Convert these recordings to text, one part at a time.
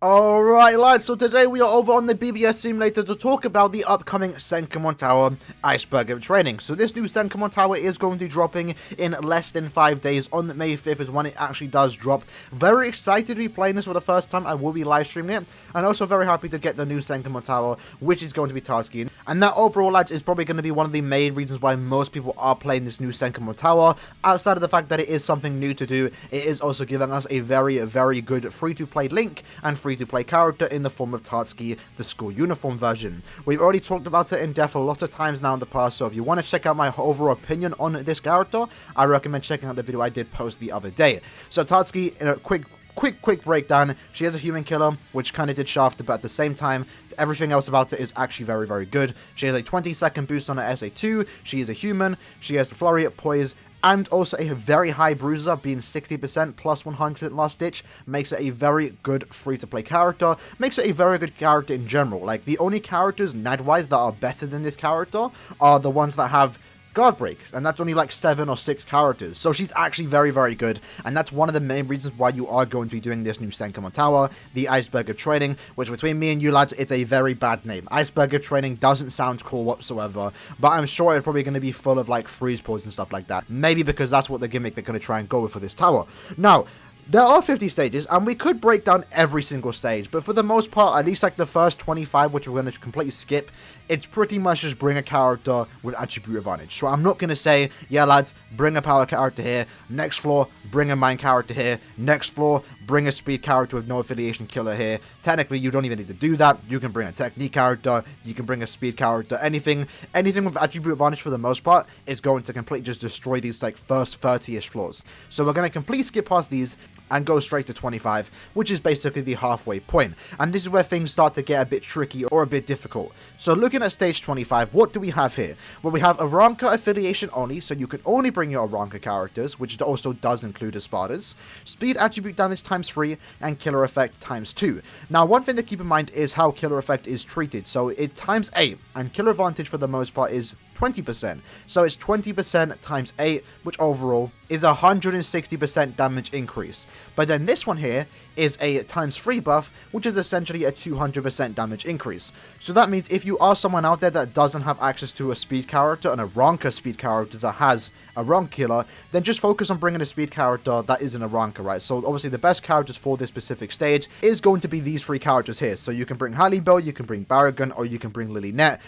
Alright lads, so today we are over on the BBS Simulator to talk about the upcoming SENKAIMON Tower ICEBERG training. So this new SENKAIMON Tower is going to be dropping in less than 5 days. On May 5th is when it actually does drop. Very excited to be playing this for the first time. I will be live streaming it. And also very happy to get the new SENKAIMON Tower, which is going to be tasking. And that overall, lads, is probably going to be one of the main reasons why most people are playing this new SENKAIMON Tower. Outside of the fact that it is something new to do, it is also giving us a very good free-to-play Link and free-to-play character in the form of Tatsuki, the school uniform version. We've already talked about it in depth a lot of times now in the past, so if you want to check out my overall opinion on this character, I recommend checking out the video I did post the other day. So Tatsuki, in a quick breakdown, she is a human killer, which kind of did shaft, but at the same time, everything else about it is actually very good. She has a 20-second boost on her SA2, she is a human, she has the flurry, poise, and also a very high bruiser, being 60% plus 100% last ditch, makes it a very good free-to-play character, makes it a very good character in general. Like, the only characters, NAD-wise, that are better than this character are the ones that have guard break, and that's only like 7 or 6 characters, so she's actually very good, and that's one of the main reasons why you are going to be doing this new SENKAIMON Tower, the ICEBERG training, which between me and you lads, it's a very bad name. ICEBERG training doesn't sound cool whatsoever, but I'm sure it's probably going to be full of like freeze pods and stuff like that, maybe because that's what the gimmick they're going to try and go with for this tower. Now, there are 50 stages, and we could break down every single stage, but for the most part, at least like the first 25, which we're going to completely skip, it's pretty much just bring a character with attribute advantage. So I'm not going to say, yeah lads, bring a power character here, next floor, bring a mine character here, next floor, bring a speed character with no affiliation killer here. Technically, you don't even need to do that. You can bring a technique character, you can bring a speed character, anything with attribute advantage for the most part is going to completely just destroy these like first 30-ish floors. So we're going to completely skip past these and go straight to 25, which is basically the halfway point. And this is where things start to get a bit tricky or a bit difficult. So looking at stage 25, what do we have here? Well, we have Aaroniero affiliation only, so you can only bring your Aaroniero characters, which also does include Espadas, speed attribute damage ×3, and killer effect ×2. Now, one thing to keep in mind is how killer effect is treated. So it's ×8, and killer advantage for the most part is 20%. So it's 20% times 8, which overall is 160% damage increase. But then this one here is a ×3 buff, which is essentially a 200% damage increase. So that means if you are someone out there that doesn't have access to a speed character, and a Aaroniero speed character that has a Aaroniero killer, then just focus on bringing a speed character that isn't a Aaroniero, right? So obviously the best characters for this specific stage is going to be these 3 characters here. So you can bring Hallibel, you can bring Barragan, or you can bring Lilynet.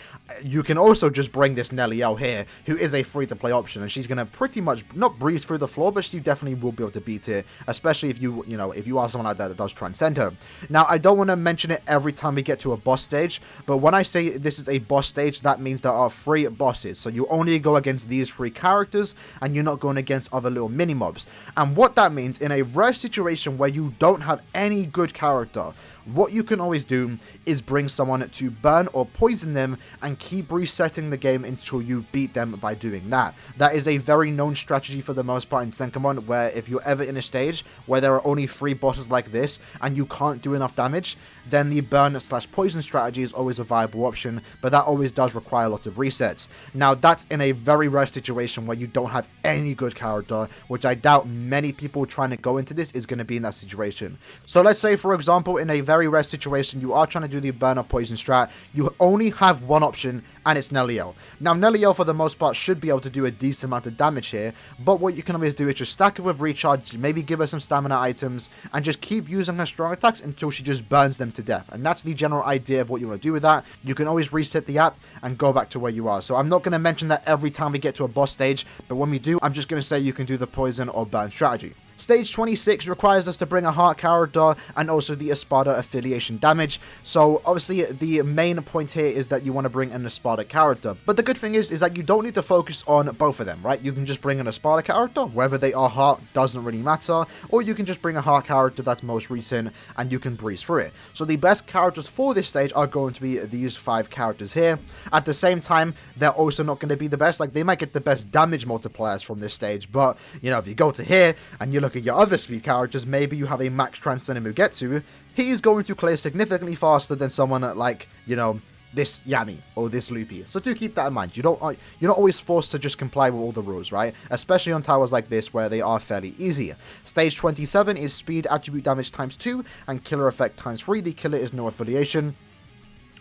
You can also just bring this Nelliel here, who is a free-to-play option, and she's going to pretty much not breeze through the floor, but she definitely will be able to beat it, especially if you are someone like that does transcend her. Now, I don't want to mention it every time we get to a boss stage, but when I say this is a boss stage, that means there are 3 bosses, so you only go against these 3 characters, and you're not going against other little mini-mobs. And what that means, in a rare situation where you don't have any good character, what you can always do is bring someone to burn or poison them and keep resetting the game until you beat them by doing that. That is a very known strategy for the most part in SENKAIMON, where if you're ever in a stage where there are only 3 bosses like this and you can't do enough damage, then the burn/poison strategy is always a viable option, but that always does require a lot of resets. Now, that's in a very rare situation where you don't have any good character, which I doubt many people trying to go into this is going to be in that situation. So let's say, for example, in a very rare situation, you are trying to do the burn or poison strat, you only have one option, and it's Nelliel. Now, Nelliel, for the most part, should be able to do a decent amount of damage here, but what you can always do is just stack it with recharge, maybe give her some stamina items, and just keep using her strong attacks until she just burns them to death. And that's the general idea of what you want to do with that. You can always reset the app and go back to where you are. So I'm not going to mention that every time we get to a boss stage, but when we do, I'm just going to say you can do the poison or burn strategy. Stage 26 requires us to bring a heart character and also the Espada affiliation damage. So obviously the main point here is that you want to bring an Espada character. But the good thing is that you don't need to focus on both of them, right? You can just bring an Espada character, whether they are heart doesn't really matter, or you can just bring a heart character that's most recent and you can breeze through it. So the best characters for this stage are going to be these 5 characters here. At the same time, they're also not going to be the best. Like, they might get the best damage multipliers from this stage, but if you go to here and you look at your other speed characters, maybe you have a max transcendent Mugetsu, he is going to clear significantly faster than someone like, this Yami or this Loopy. So do keep that in mind. You're not always forced to just comply with all the rules, right? Especially on towers like this where they are fairly easy. Stage 27 is speed attribute damage times 2 and killer effect times 3. The killer is no affiliation.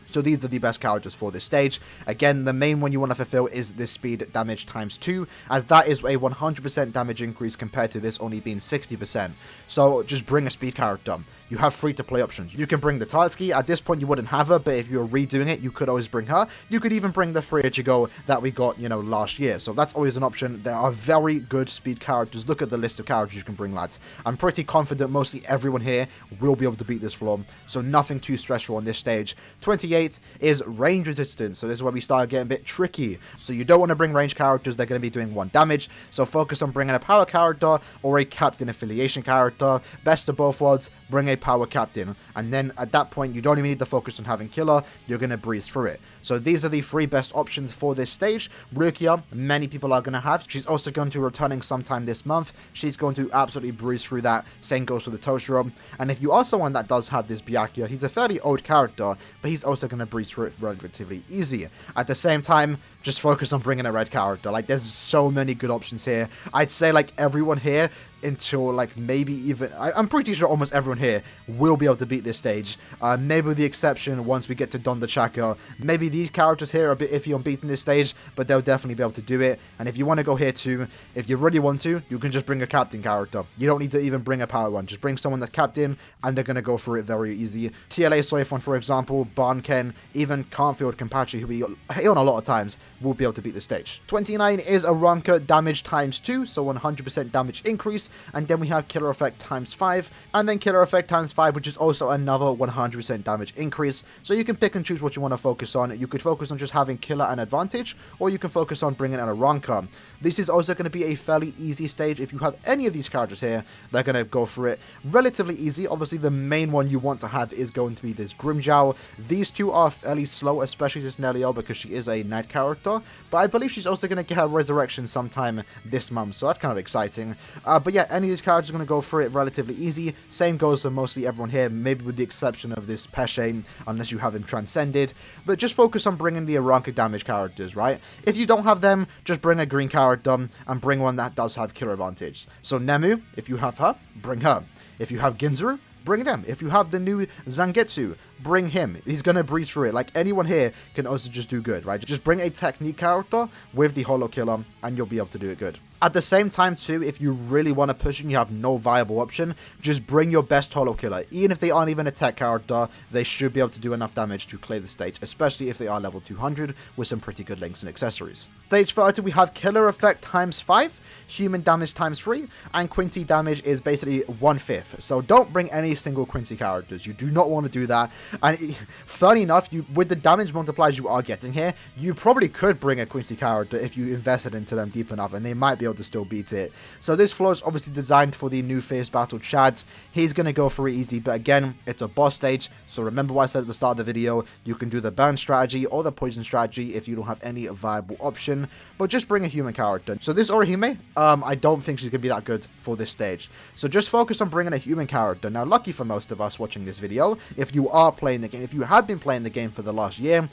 So these are the best characters for this stage. Again, the main one you want to fulfill is this speed damage times 2, as that is a 100% damage increase compared to this only being 60%. So just bring a speed character. You have free-to-play options. You can bring the Tatsuki. At this point, you wouldn't have her, but if you're redoing it, you could always bring her. You could even bring the free Ichigo that we got, last year. So that's always an option. There are very good speed characters. Look at the list of characters you can bring, lads. I'm pretty confident mostly everyone here will be able to beat this floor, so nothing too stressful on this stage. 28 is range resistance. So this is where we start getting a bit tricky. So you don't want to bring range characters. They're going to be doing 1 damage. So focus on bringing a power character or a captain affiliation character. Best of both worlds, bring a power captain, and then at that point you don't even need to focus on having killer. You're going to breeze through it. So these are the 3 best options for this stage. Rukia, many people are going to have. She's also going to be returning sometime this month. She's going to absolutely breeze through that. Same goes for the Toshiro. And if you are someone that does have this Byakuya, he's a fairly old character, but he's also going to breeze through it relatively easy. At the same time, just focus on bringing a red character. Like, there's so many good options here. I'd say, like, everyone here until, like, maybe even... I'm pretty sure almost everyone here will be able to beat this stage. Maybe with the exception once we get to Don the Chaka. Maybe these characters here are a bit iffy on beating this stage, but they'll definitely be able to do it. And if you want to go here too, if you really want to, you can just bring a captain character. You don't need to even bring a power one. Just bring someone that's captain, and they're going to go for it very easy. TLA Soifon, for example, Barnken, even Canfield Kampachi, who we hit on a lot of times, will be able to beat the stage. 29 is Aranka damage times 2, so 100% damage increase, and then we have killer effect times 5, and then killer effect times 5, which is also another 100% damage increase. So you can pick and choose what you want to focus on. You could focus on just having killer and advantage, or you can focus on bringing an Aranka. This is also going to be a fairly easy stage. If you have any of these characters here, they're going to go for it relatively easy. Obviously, the main one you want to have is going to be this Grimjow. These two are fairly slow, especially this Nelio, because she is a night character, but I believe she's also going to get her resurrection sometime this month, so that's kind of exciting. But yeah, any of these characters are going to go for it relatively easy. Same goes for mostly everyone here, maybe with the exception of this Peshe, unless you have him transcended. But just focus on bringing the Aranka damage characters, right? If you don't have them, just bring a green character and bring one that does have killer advantage. So Nemu, if you have her, bring her. If you have Ginzuru, bring them. If you have the new Zangetsu, bring him. He's going to breeze through it. Like, anyone here can also just do good, right? Just bring a technique character with the Holo Killer, and you'll be able to do it good. At the same time, too, if you really want to push and you have no viable option, just bring your best Holo Killer. Even if they aren't even a tech character, they should be able to do enough damage to clear the stage, especially if they are level 200 with some pretty good links and accessories. Stage 30, we have killer effect times 5, human damage times 3, and Quincy damage is basically 1/5. So don't bring any single Quincy characters. You do not want to do that. And funny enough, with the damage multipliers you are getting here, you probably could bring a Quincy character if you invested into them deep enough, and they might be able to still beat it. So this floor is obviously designed for the new Fierce Battle Chads. He's going to go for it easy, but again, it's a boss stage, so remember what I said at the start of the video. You can do the burn strategy or the poison strategy if you don't have any viable option, but just bring a human character. So this Orihime, I don't think she's going to be that good for this stage. So just focus on bringing a human character. Now, lucky for most of us watching this video, if you are playing the game, if you have been playing the game for the last year,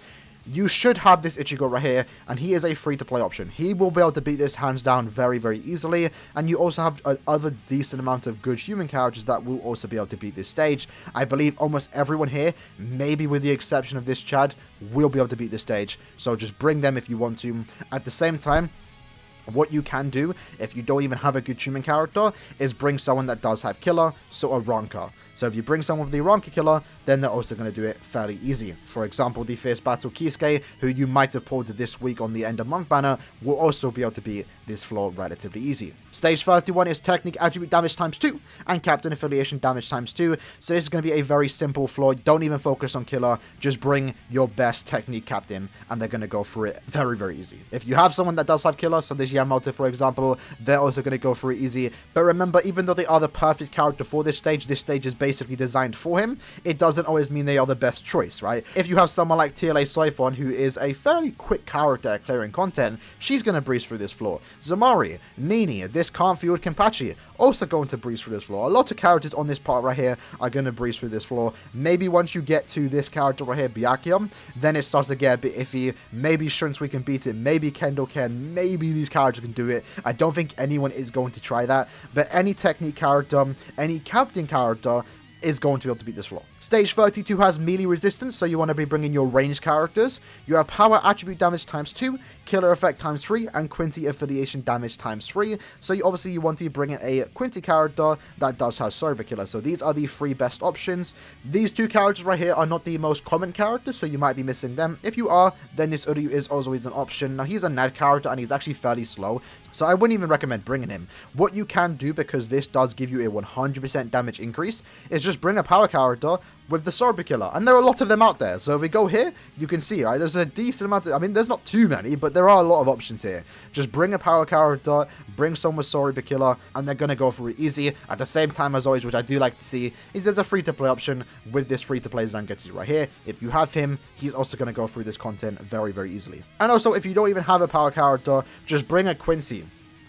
you should have this Ichigo right here, and he is a free-to-play option. He will be able to beat this hands down very, very easily, and you also have another decent amount of good human characters that will also be able to beat this stage. I believe almost everyone here, maybe with the exception of this Chad, will be able to beat this stage, so just bring them if you want to. At the same time, what you can do, if you don't even have a good human character, is bring someone that does have killer, so a Ronka. So if you bring someone with the Ronka killer, then they're also going to do it fairly easy. For example, the Fierce Battle Kisuke, who you might have pulled this week on the End of Month banner, will also be able to beat this floor relatively easy. Stage 31 is Technique Attribute damage times 2 and Captain Affiliation damage times 2. So this is going to be a very simple floor. Don't even focus on killer. Just bring your best Technique Captain, and they're going to go for it very, very easy. If you have someone that does have killer, so this Yamato, for example, they're also going to go for it easy. But remember, even though they are the perfect character for this stage is basically designed for him, it doesn't always mean they are the best choice, right? If you have someone like TLA Siphon, who is a fairly quick character at clearing content, she's going to breeze through this floor. Zamari, Nini, this can't field Kenpachi, also going to breeze through this floor. A lot of characters on this part right here are going to breeze through this floor. Maybe once you get to this character right here, Byakuya, then it starts to get a bit iffy. Maybe Shunsui can beat it, maybe Kendo can, maybe these characters can do it. I don't think anyone is going to try that, but any technique character, any captain character is going to be able to beat this floor. Stage 32 has melee resistance, so you want to be bringing your ranged characters. You have power attribute damage times 2, killer effect times 3, and Quincy affiliation damage times 3. So you obviously want to be bringing a Quincy character that does have Sober Killer. So these are the 3 best options. These 2 characters right here are not the most common characters, so you might be missing them. If you are, then this Uryu is always an option. Now he's a Nad character and he's actually fairly slow, so I wouldn't even recommend bringing him. What you can do, because this does give you a 100% damage increase, is just bring a power character with the Sober Killer, and there are a lot of them out there. So if we go here, you can see, right, there's a decent amount of, I mean, there's not too many, but there are a lot of options here. Just bring a power character, bring someone with Sober Killer, and they're going to go for it easy. At the same time, as always, which I do like to see, is there's a free-to-play option with this free-to-play Zangetsu right here. If you have him, he's also going to go through this content very, very easily. And also, if you don't even have a power character, just bring a Quincy.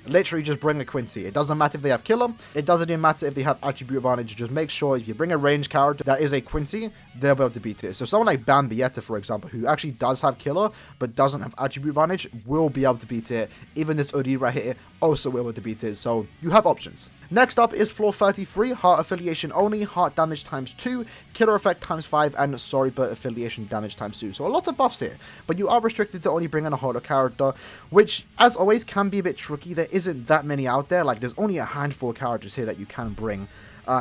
Literally just bring a Quincy. It doesn't matter if they have killer. It doesn't even matter if they have attribute advantage. Just make sure if you bring a ranged character that is a Quincy, they'll be able to beat it. So someone like Bambietta, for example, who actually does have killer but doesn't have attribute advantage, will be able to beat it. Even this Uri right here also will be able to beat it. So you have options. Next up is floor 33, heart affiliation only, heart damage times 2, killer effect times 5, and Soriba affiliation damage times 2. So a lot of buffs here, but you are restricted to only bringing a holo character, which, as always, can be a bit tricky. There isn't that many out there. Like, there's only a handful of characters here that you can bring.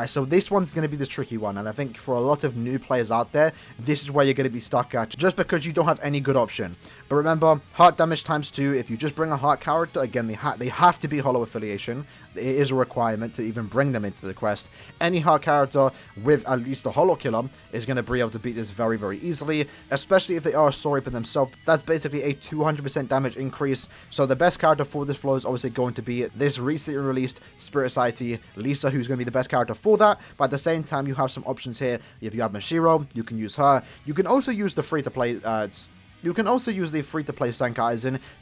So this one's going to be this tricky one, and I think for a lot of new players out there, this is where you're going to be stuck at, just because you don't have any good option. But remember, heart damage times 2, if you just bring a heart character, again, they have to be holo affiliation. It is a requirement to even bring them into the quest. Any heart character with at least a holo killer is going to be able to beat this very, very easily, especially if they are a Soriba themselves. That's basically a 200% damage increase. So the best character for this floor is obviously going to be this recently released Spirit Society Lisa, who's going to be the best character for that. But at the same time, you have some options here. If you have Mashiro, you can use her. You can also use the free-to-play Senkaimon.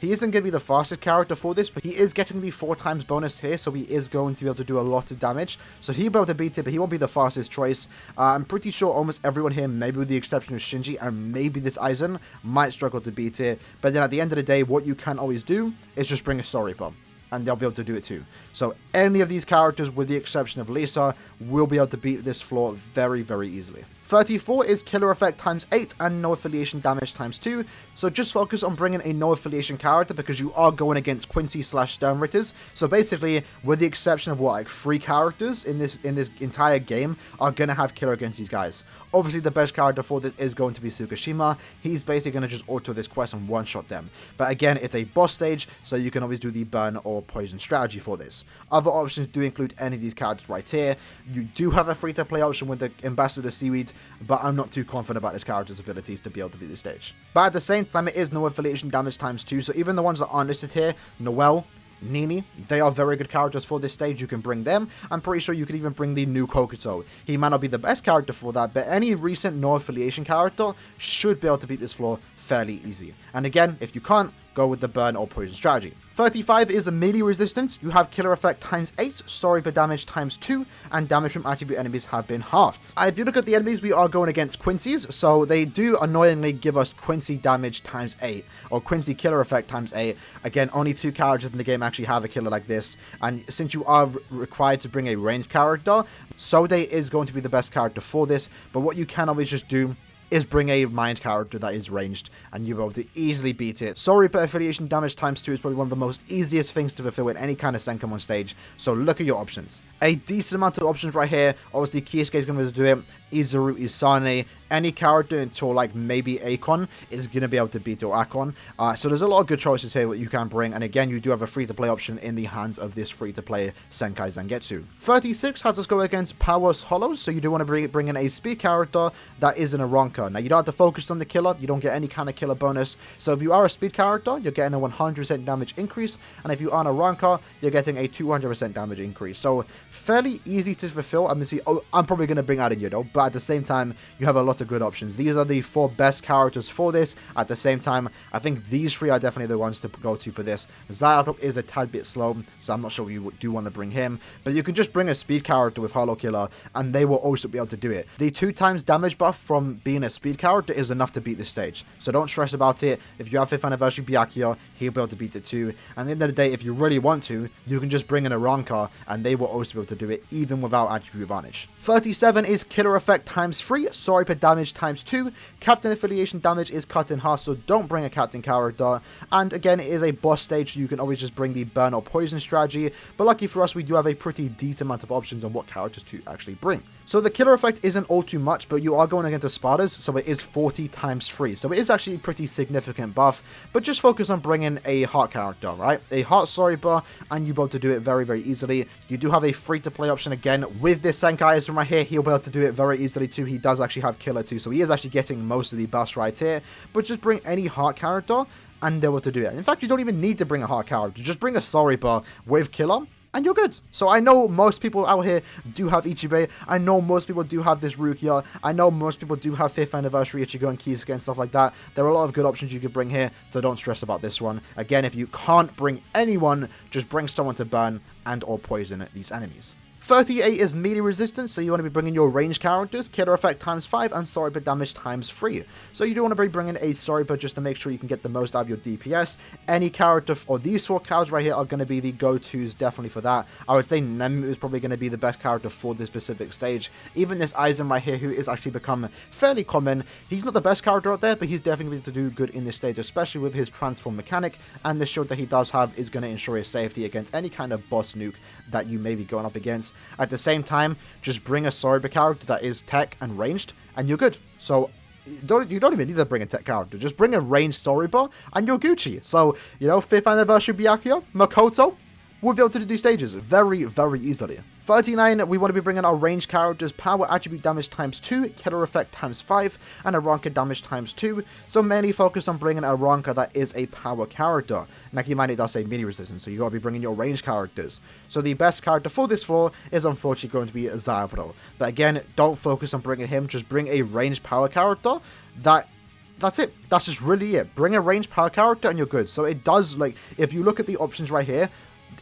He isn't going to be the fastest character for this, but he is getting the 4 times bonus here, so he is going to be able to do a lot of damage. So he'll be able to beat it, but he won't be the fastest choice. I'm pretty sure almost everyone here, maybe with the exception of Shinji and maybe this Aizen, might struggle to beat it. But then at the end of the day, what you can always do is just bring a Soriba, and they'll be able to do it too. So any of these characters, with the exception of Lisa, will be able to beat this floor very, very easily. 34 is killer effect times 8 and no affiliation damage times 2. So just focus on bringing a no affiliation character, because you are going against Quincy / Sternritters. So basically, with the exception of like 3 characters in this entire game are going to have killer against these guys. Obviously, the best character for this is going to be Tsukishima. He's basically going to just auto this quest and one-shot them. But again, it's a boss stage, so you can always do the burn or poison strategy for this. Other options do include any of these characters right here. You do have a free-to-play option with the Ambassador Seaweed, but I'm not too confident about this character's abilities to be able to beat this stage. But at the same time, it is no affiliation damage times 2, so even the ones that aren't listed here, Noelle, Nini, they are very good characters for this stage. You can bring them. I'm pretty sure you could even bring the new Kokuto. He might not be the best character for that, but any recent no affiliation character should be able to beat this floor fairly easy. And again, if you can't, go with the burn or poison strategy. 35 is a melee resistance. You have killer effect times 8, Soriba damage times 2, and damage from attribute enemies have been halved. If you look at the enemies, we are going against Quincy's, so they do annoyingly give us Quincy damage times 8, or Quincy killer effect times 8. Again, only 2 characters in the game actually have a killer like this, and since you are required to bring a ranged character, Sode is going to be the best character for this, but what you can always just do is bring a mind character that is ranged, and you'll be able to easily beat it. Soriba affiliation damage times 2 is probably one of the most easiest things to fulfill in any kind of Senkaimon stage, so look at your options. A decent amount of options right here. Obviously, Kiyusuke is going to be able to do it. Izuru, Isane, any character until like maybe Akon is going to be able to beat your Akon. So there's a lot of good choices here that you can bring, and again, you do have a free-to-play option in the hands of this free-to-play Senkai Zangetsu. 36 has us go against Powers Hollows, so you do want to bring in a speed character that is an Aranka. Now, you don't have to focus on the killer, you don't get any kind of killer bonus, so if you are a speed character, you're getting a 100% damage increase, and if you are an Aranka, you're getting a 200% damage increase. So fairly easy to fulfill. I'm probably going to bring Aaroniero, but at the same time, you have a lot of good options. These are the 4 best characters for this. At the same time, I think these 3 are definitely the ones to go to for this. Zyartop is a tad bit slow, so I'm not sure you do want to bring him, but you can just bring a speed character with Hollow Killer, and they will also be able to do it. The 2x damage buff from being a speed character is enough to beat this stage, so don't stress about it. If you have 5th anniversary Byakuya, he'll be able to beat it too, and at the end of the day, if you really want to, you can just bring in a Aranka, and they will also be able to do it, even without attribute advantage. 37 is killer effect times 3, sorry per damage times 2, captain affiliation damage is cut in half, so don't bring a captain character, and again, it is a boss stage, so you can always just bring the burn or poison strategy, but lucky for us, we do have a pretty decent amount of options on what characters to actually bring. So the killer effect isn't all too much, but you are going against Spartas, so it is 40 times 3. So it is actually a pretty significant buff, but just focus on bringing a heart character, right? A heart Soriba, and you'll be able to do it very, very easily. You do have a free-to-play option again with this Senkaism right here. He'll be able to do it very easily too. He does actually have killer too, so he is actually getting most of the buffs right here. But just bring any heart character, and they're able to do it. In fact, you don't even need to bring a heart character. Just bring a Soriba with killer, and you're good. So I know most people out here do have Ichibe. I know most people do have this Rukia. I know most people do have 5th anniversary Ichigo and Kisuke and stuff like that. There are a lot of good options you could bring here, so don't stress about this one. Again, if you can't bring anyone, just bring someone to burn and or poison these enemies. 38 is melee resistance, so you want to be bringing your range characters, killer effect times 5, and Soriba damage times 3. So you do want to be bringing a Soriba just to make sure you can get the most out of your DPS. Any character, or these 4 cows right here are going to be the go-tos definitely for that. I would say Nemu is probably going to be the best character for this specific stage. Even this Aizen right here, who is actually become fairly common, he's not the best character out there, but he's definitely going to do good in this stage, especially with his transform mechanic, and the shield that he does have is going to ensure his safety against any kind of boss nuke that you may be going up against. At the same time, just bring a Soriba character that is tech and ranged, and you're good. So you don't even need to bring a tech character. Just bring a ranged Soriba, and you're Gucci. So, you know, 5th anniversary Byakuya, Makoto, we'll be able to do these stages very, very easily. 39, we want to be bringing our range characters, power attribute damage times 2, killer effect times 5, and Aranka damage times 2. So mainly focus on bringing a Aranka that is a power character. Nakimani does say melee resistance, so you got to be bringing your range characters. So the best character for this floor is unfortunately going to be Zyabro. But again, don't focus on bringing him, just bring a ranged power character that's it. That's just really it. Bring a ranged power character and you're good. So it does, like, if you look at the options right here,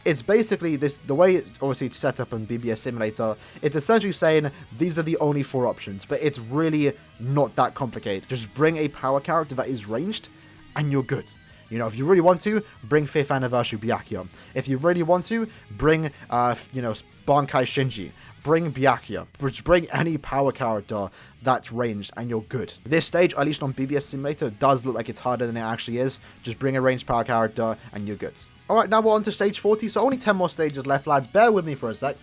it's basically this, the way it's obviously it's set up on BBS Simulator, it's essentially saying these are the only 4 options, but it's really not that complicated. Just bring a power character that is ranged, and you're good. You know, if you really want to, bring 5th anniversary Byakuya. If you really want to, bring, you know, Bankai Shinji. Bring Byakuya. Just bring any power character that's ranged, and you're good. This stage, at least on BBS Simulator, does look like it's harder than it actually is. Just bring a ranged power character, and you're good. Alright, now we're on to stage 40, so only 10 more stages left, lads. Bear with me for a sec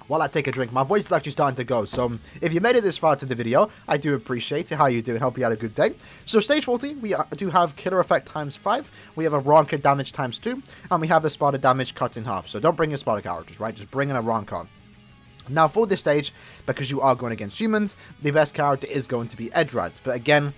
while I take a drink. My voice is actually starting to go, so if you made it this far to the video, I do appreciate it. How you doing? Hope you had a good day. So stage 40, we do have killer effect times 5, we have a Aranka damage times 2, and we have a Sparta damage cut in half. So don't bring your Sparta characters, right? Just bring in a Aranka. Now for this stage, because you are going against humans, the best character is going to be Edrad. But again,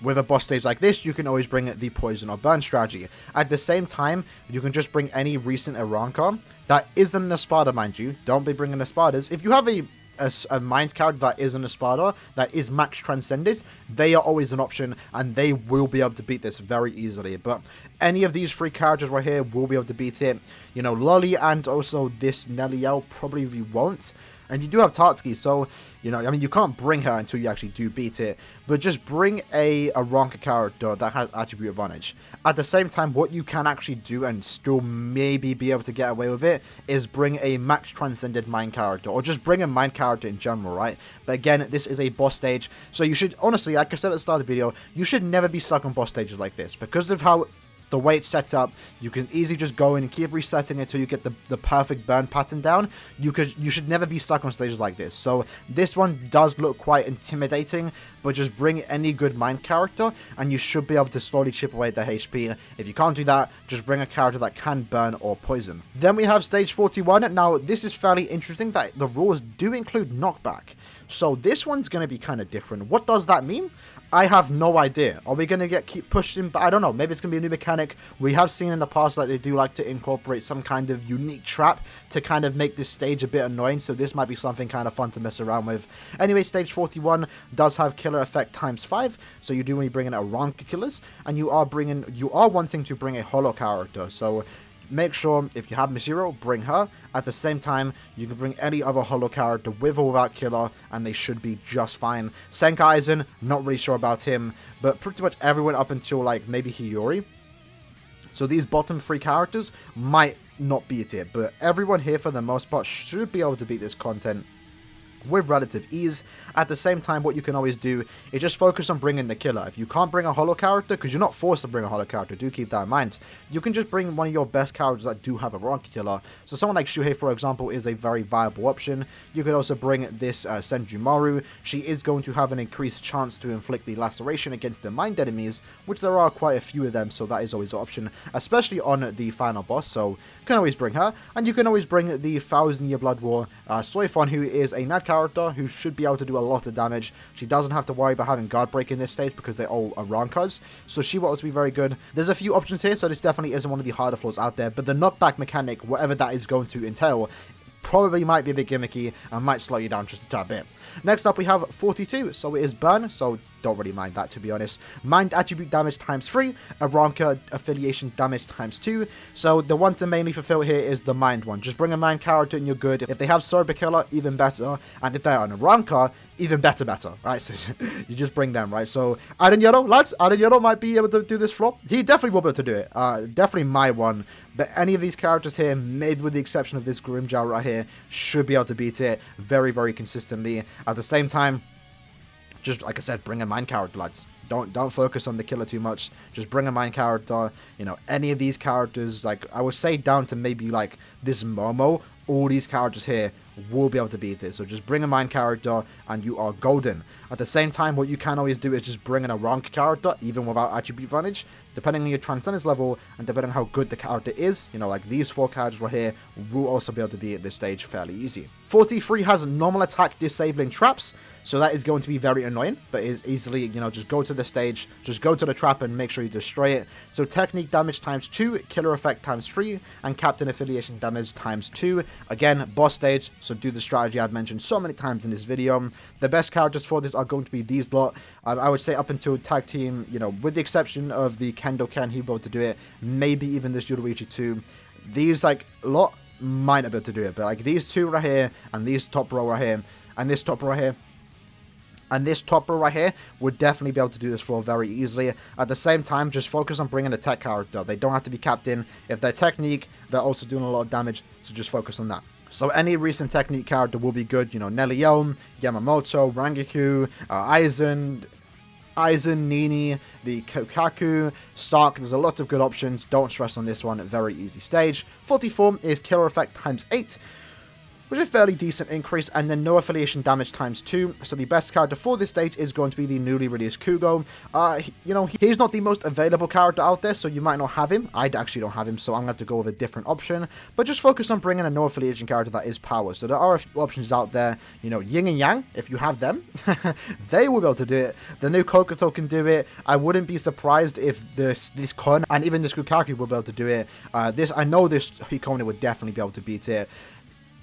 with a boss stage like this, you can always bring the poison or burn strategy. At the same time, you can just bring any recent Aranka that isn't an Espada, mind you. Don't be bringing Espadas. If you have a mind character that is an Espada, that is max transcended, they are always an option, and they will be able to beat this very easily. But any of these 3 characters right here will be able to beat it. You know, Lolly and also this Neliel probably won't. And you do have Tatsuki, so, you know, I mean, you can't bring her until you actually do beat it. But just bring a Aranka character that has attribute advantage. At the same time, what you can actually do and still maybe be able to get away with it is bring a max transcended mind character. Or just bring a mind character in general, right? But again, this is a boss stage. So you should, honestly, like I said at the start of the video, you should never be stuck on boss stages like this. Because of how the way it's set up, you can easily just go in and keep resetting it until you get the perfect burn pattern down. You should never be stuck on stages like this. So this one does look quite intimidating, but just bring any good mind character and you should be able to slowly chip away at their HP. If you can't do that, just bring a character that can burn or poison. Then we have stage 41. Now this is fairly interesting that the rules do include knockback. So this one's going to be kind of different. What does that mean? I have no idea. Are we going to keep pushing? But I don't know. Maybe it's going to be a new mechanic. We have seen in the past that they do like to incorporate some kind of unique trap to kind of make this stage a bit annoying. So this might be something kind of fun to mess around with. Anyway, stage 41 does have killer effect times 5. So you do when you bring in Aaroniero killers, and you are wanting to bring a holo character. So make sure if you have Mishiro, bring her. At the same time, you can bring any other holo character with or without killer, and they should be just fine. Senkaimon, not really sure about him, but pretty much everyone up until like maybe Hiyori. So these bottom 3 characters might not beat it, but everyone here for the most part should be able to beat this content with relative ease. At the same time, what you can always do is just focus on bringing the killer. If you can't bring a holo character, because you're not forced to bring a holo character, do keep that in mind, you can just bring one of your best characters that do have a Aaroniero killer. So someone like Shuhei, for example, is a very viable option. You could also bring this Senjumaru. She is going to have an increased chance to inflict the laceration against the mind enemies, which there are quite a few of them, so that is always an option, especially on the final boss. So you can always bring her, and you can always bring the 1000-Year Blood War Soifon, who is a NAD character who should be able to do a lot of damage. She doesn't have to worry about having guard break in this stage because they're all Aaronios, so she will also be very good. There's a few options here, so this definitely isn't one of the harder floors out there, but the knockback mechanic, whatever that is going to entail, probably might be a bit gimmicky and might slow you down just a tad bit. Next up we have 42, so it is burn, so don't really mind that, to be honest. Mind attribute damage times 3, Aaroniero affiliation damage times 2. So the one to mainly fulfill here is the mind one. Just bring a mind character and you're good. If they have Sober Killer, even better. And if they're an Aaroniero, even better, right? So you just bring them, right? So Aaroniero, lads, Aaroniero might be able to do this flop. He definitely will be able to do it. Definitely my one. But any of these characters here, maybe with the exception of this Grimmjow right here, should be able to beat it very, very consistently. At the same time, just like I said, bring a mind character, lads. Don't focus on the killer too much. Just bring a mind character. You know, any of these characters, like I would say down to maybe like this Momo, all these characters here will be able to beat it. So just bring a mind character and you are golden. At the same time, what you can always do is just bring in a Aaroniero character, even without attribute advantage, depending on your transcendence level and depending on how good the character is. You know, like these 4 characters right here will also be able to be at this stage fairly easy. 43 has normal attack disabling traps, so that is going to be very annoying, but is easily, you know, just go to the stage, just go to the trap and make sure you destroy it. So technique damage times 2, killer effect times 3, and captain affiliation damage times 2. Again, boss stage, so do the strategy I've mentioned so many times in this video. The best characters for this are going to be these lot. I would say up until tag team, you know, with the exception of the Kendo Ken, he'll be able to do it. Maybe even this Yoruichi too. These, like, lot might not be able to do it, but like these 2 right here, and these top row right here, and this top row right here, and this top row right here would definitely be able to do this floor very easily. At the same time, just focus on bringing a tech character. They don't have to be captain. If they're technique, they're also doing a lot of damage, so just focus on that. So any recent technique character will be good. You know, Nellion, Yamamoto, Rangiku, Aizen, Nini, the Kokaku, Stark. There's a lot of good options. Don't stress on this one. Very easy stage. 44 is killer effect times 8, which is a fairly decent increase, and then no affiliation damage times 2. So the best character for this stage is going to be the newly released Kugo. You know, he's not the most available character out there, so you might not have him. I actually don't have him, so I'm going to have to go with a different option. But just focus on bringing a no affiliation character that is power. So there are a few options out there. You know, Yin and Yang, if you have them, they will be able to do it. The new Kokoto can do it. I wouldn't be surprised if this Kon and even this Kukaku will be able to do it. I know this Hikone would definitely be able to beat it.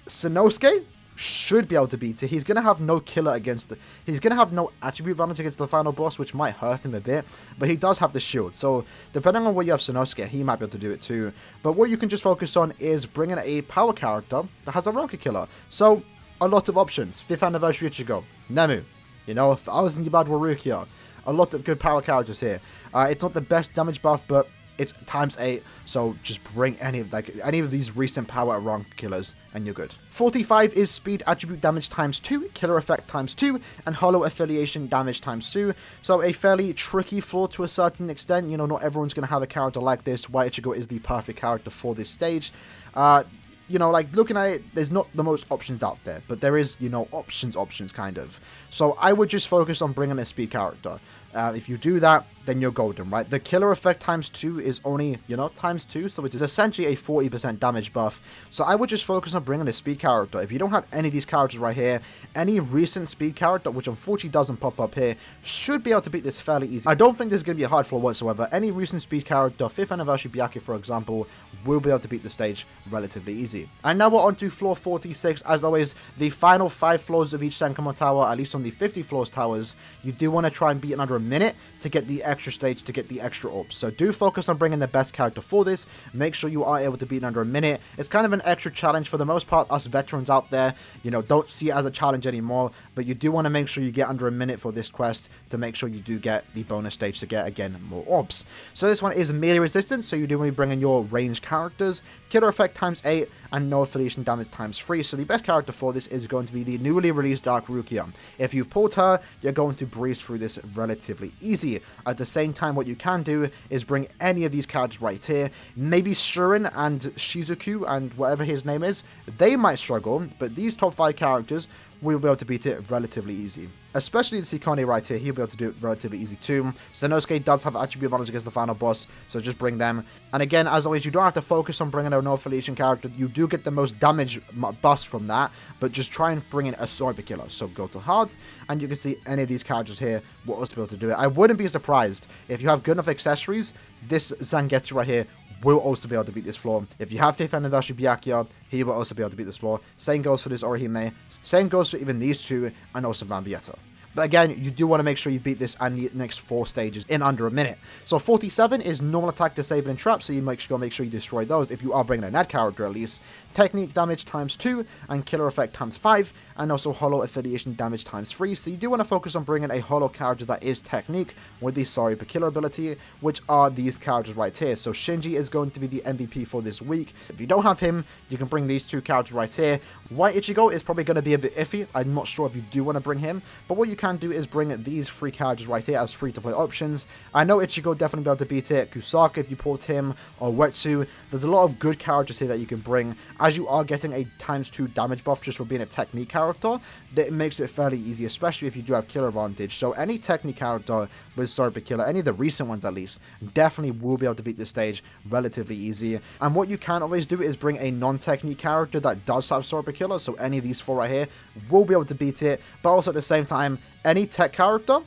Sanosuke should be able to beat it. He's going to have no killer against he's going to have no attribute advantage against the final boss, which might hurt him a bit, but he does have the shield. So depending on where you have Sanosuke, he might be able to do it too. But what you can just focus on is bringing a power character that has a rocket killer. So a lot of options. 5th anniversary Ichigo, Nemu, you know, 1000 Yabad Warukia. A lot of good power characters here. It's not the best damage buff, but it's times 8, so just bring any of these recent power rank killers and you're good. 45 is speed attribute damage times 2, killer effect times 2, and hollow affiliation damage times 2. So a fairly tricky floor to a certain extent. You know, not everyone's going to have a character like this. White Ichigo is the perfect character for this stage. You know, like, looking at it, there's not the most options out there, but there is, you know, options, kind of. So I would just focus on bringing a speed character. If you do that, then you're golden, right? The killer effect times 2 is only, you know, times 2, so it is essentially a 40% damage buff. So I would just focus on bringing a speed character. If you don't have any of these characters right here, any recent speed character, which unfortunately doesn't pop up here, should be able to beat this fairly easy. I don't think this is going to be a hard floor whatsoever. Any recent speed character, 5th anniversary Byakuya, for example, will be able to beat the stage relatively easy. And now we're on to floor 46. As always, the final 5 floors of each Senkaimon tower, at least on the 50 floors towers, you do want to try and beat in under a minute to get the extra stage, to get the extra orbs. So do focus on bringing the best character for this. Make sure you are able to beat in under a minute. It's kind of an extra challenge for the most part. Us veterans out there, you know, don't see it as a challenge anymore, but you do want to make sure you get under a minute for this quest to make sure you do get the bonus stage to get, again, more orbs. So this one is melee resistance, so you do want to be bringing your ranged characters, killer effect times 8, and no affiliation damage times 3. So the best character for this is going to be the newly released Dark Rukia. If you've pulled her, you're going to breeze through this relatively easy. At the same time, what you can do is bring any of these characters right here. Maybe Shurin and Shizuku and whatever his name is, they might struggle, but these top 5 characters will be able to beat it relatively easy. Especially the Sikone right here, he'll be able to do it relatively easy too. Sanosuke does have attribute advantage against the final boss, so just bring them. And again, as always, you don't have to focus on bringing a no affiliation character. You do get the most damage bust from that, but just try and bring in a sword killer. So go to hards, and you can see any of these characters here will also be able to do it. I wouldn't be surprised if you have good enough accessories. This Zangetsu right here will also be able to beat this floor. If you have 5th anniversary Byakuya, he will also be able to beat this floor. Same goes for this Orihime. Same goes for even these two, and also Mambietta. But again, you do want to make sure you beat this and the next 4 stages in under a minute. So 47 is normal attack, disable, and trap, so you make sure you destroy those if you are bringing a Nad character at least. Technique damage times 2, and killer effect times 5, and also hollow affiliation damage times 3. So you do want to focus on bringing a hollow character that is technique with the sorry per killer ability, which are these characters right here. So Shinji is going to be the MVP for this week. If you don't have him, you can bring these 2 characters right here. White Ichigo is probably going to be a bit iffy. I'm not sure if you do want to bring him, but what you can do is bring these 3 characters right here as free-to-play options. I know Ichigo definitely be able to beat it. Kusaka if you port him, or Wetsu. There's a lot of good characters here that you can bring. As you are getting a times 2 damage buff just for being a technique character, that makes it fairly easy, especially if you do have killer advantage. So any technique character with Sword Killer, any of the recent ones at least, definitely will be able to beat this stage relatively easy. And what you can always do is bring a non-technique character that does have Sword Killer, so any of these 4 right here will be able to beat it, but also at the same time, any tech character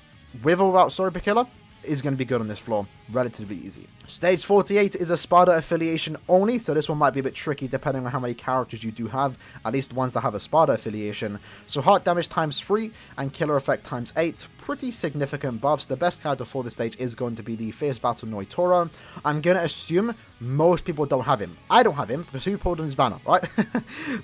with or without Sword Killer is going to be good on this floor, relatively easy. Stage 48 is a Spada affiliation only, so this one might be a bit tricky depending on how many characters you do have, at least ones that have a Spada affiliation. So heart damage times 3 and killer effect times 8, pretty significant buffs. The best character for this stage is going to be the Fierce Battle Noitora. I'm going to assume most people don't have him. I don't have him because who pulled on his banner, right?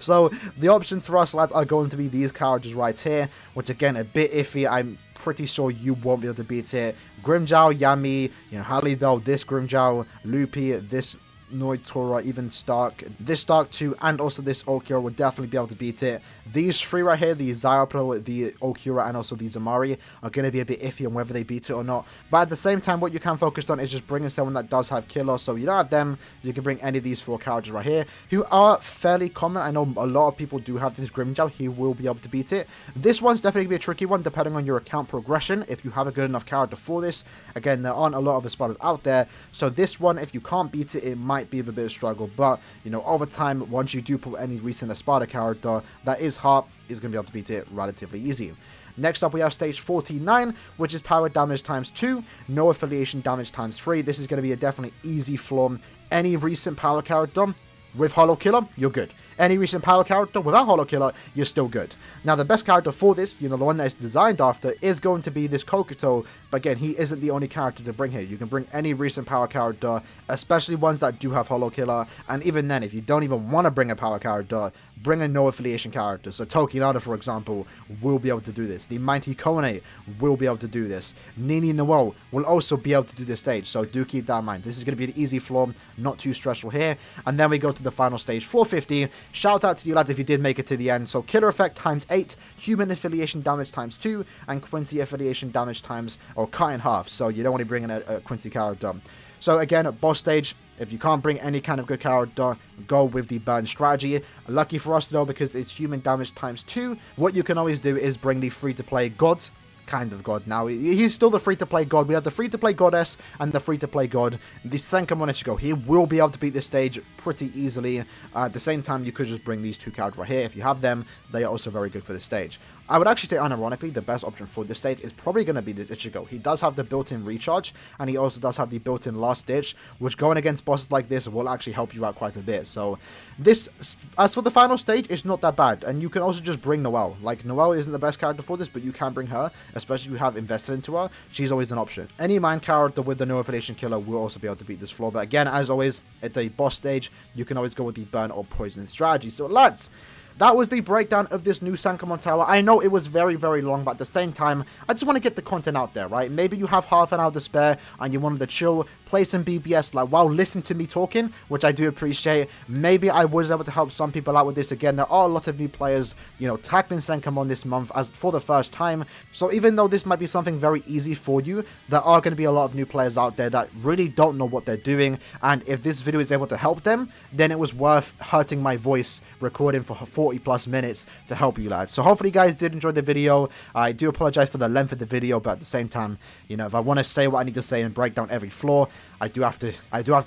So the options for us, lads, are going to be these characters right here, which again, a bit iffy. I'm pretty sure you won't be able to beat it. Grimmjow, Yami, Halle Bell, this Grimmjow, Lupi, this Noitora, even Stark, this Stark too, and also this Okura will definitely be able to beat it. These 3 right here, the Zyopro, the Okura, and also the Zamari, are going to be a bit iffy on whether they beat it or not. But at the same time, what you can focus on is just bringing someone that does have killer. So you don't have them, you can bring any of these 4 characters right here, who are fairly common. I know a lot of people do have this Grimmjow. He will be able to beat it. This one's definitely going to be a tricky one, depending on your account progression, if you have a good enough character for this. Again, there aren't a lot of Espadas out there, so this one, if you can't beat it, it might be a bit of a struggle. But, over time, once you do put any recent Espada character that is hot, is going to be able to beat it relatively easy. Next up, we have stage 49, which is power damage times 2, no affiliation damage times 3. This is going to be a definitely easy floor. Any recent power character with Holo Killer, you're good. Any recent power character without Holo Killer, you're still good. Now, the best character for this, the one that it's designed after, is going to be this Kokuto. But again, he isn't the only character to bring here. You can bring any recent power character, especially ones that do have Holo Killer. And even then, if you don't even want to bring a power character, bring a no affiliation character. So Tokinada, for example, will be able to do this. The Mighty Kone will be able to do this. Nini Noel will also be able to do this stage. So do keep that in mind. This is going to be an easy floor, not too stressful here. And then we go to the final stage, 450. Shout out to you lads if you did make it to the end. So Killer Effect times 8, Human Affiliation damage times 2, and Quincy Affiliation damage times, or cut in half. So you don't want to bring in a Quincy character. So again, boss stage, if you can't bring any kind of good character, go with the burn strategy. Lucky for us though, because it's human damage times 2, what you can always do is bring the free-to-play god. Kind of god now. He's still the free-to-play god. We have the free-to-play goddess and the free-to-play god. The Senkaimon Ichigo, he will be able to beat this stage pretty easily. At the same time, you could just bring these two characters right here. If you have them, they are also very good for this stage. I would actually say, unironically, the best option for this stage is probably going to be this Ichigo. He does have the built-in recharge, and he also does have the built-in last ditch, which going against bosses like this will actually help you out quite a bit. So this, as for the final stage, it's not that bad. And you can also just bring Noelle. Like, Noelle isn't the best character for this, but you can bring her, especially if you have invested into her. She's always an option. Any main character with the no affiliation killer will also be able to beat this floor. But again, as always, it's a boss stage. You can always go with the burn or poison strategy. So lads, that was the breakdown of this new Senkaimon Tower. I know it was very, very long, but at the same time, I just want to get the content out there, right? Maybe you have half an hour to spare and you wanted to chill, play some BBS, like, while listening to me talking, which I do appreciate. Maybe I was able to help some people out with this. Again, there are a lot of new players, tackling Senkaimon this month as for the first time. So even though this might be something very easy for you, there are going to be a lot of new players out there that really don't know what they're doing. And if this video is able to help them, then it was worth hurting my voice recording for 40+ minutes to help you lads. So hopefully you guys did enjoy the video. I do apologize for the length of the video, but at the same time, if I want to say what I need to say and break down every floor, I do have to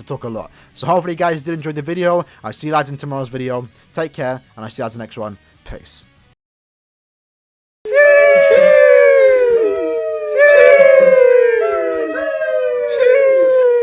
talk a lot. So hopefully you guys did enjoy the video. I'll see you lads in tomorrow's video. Take care, and I'll see you lads in the next one. Peace.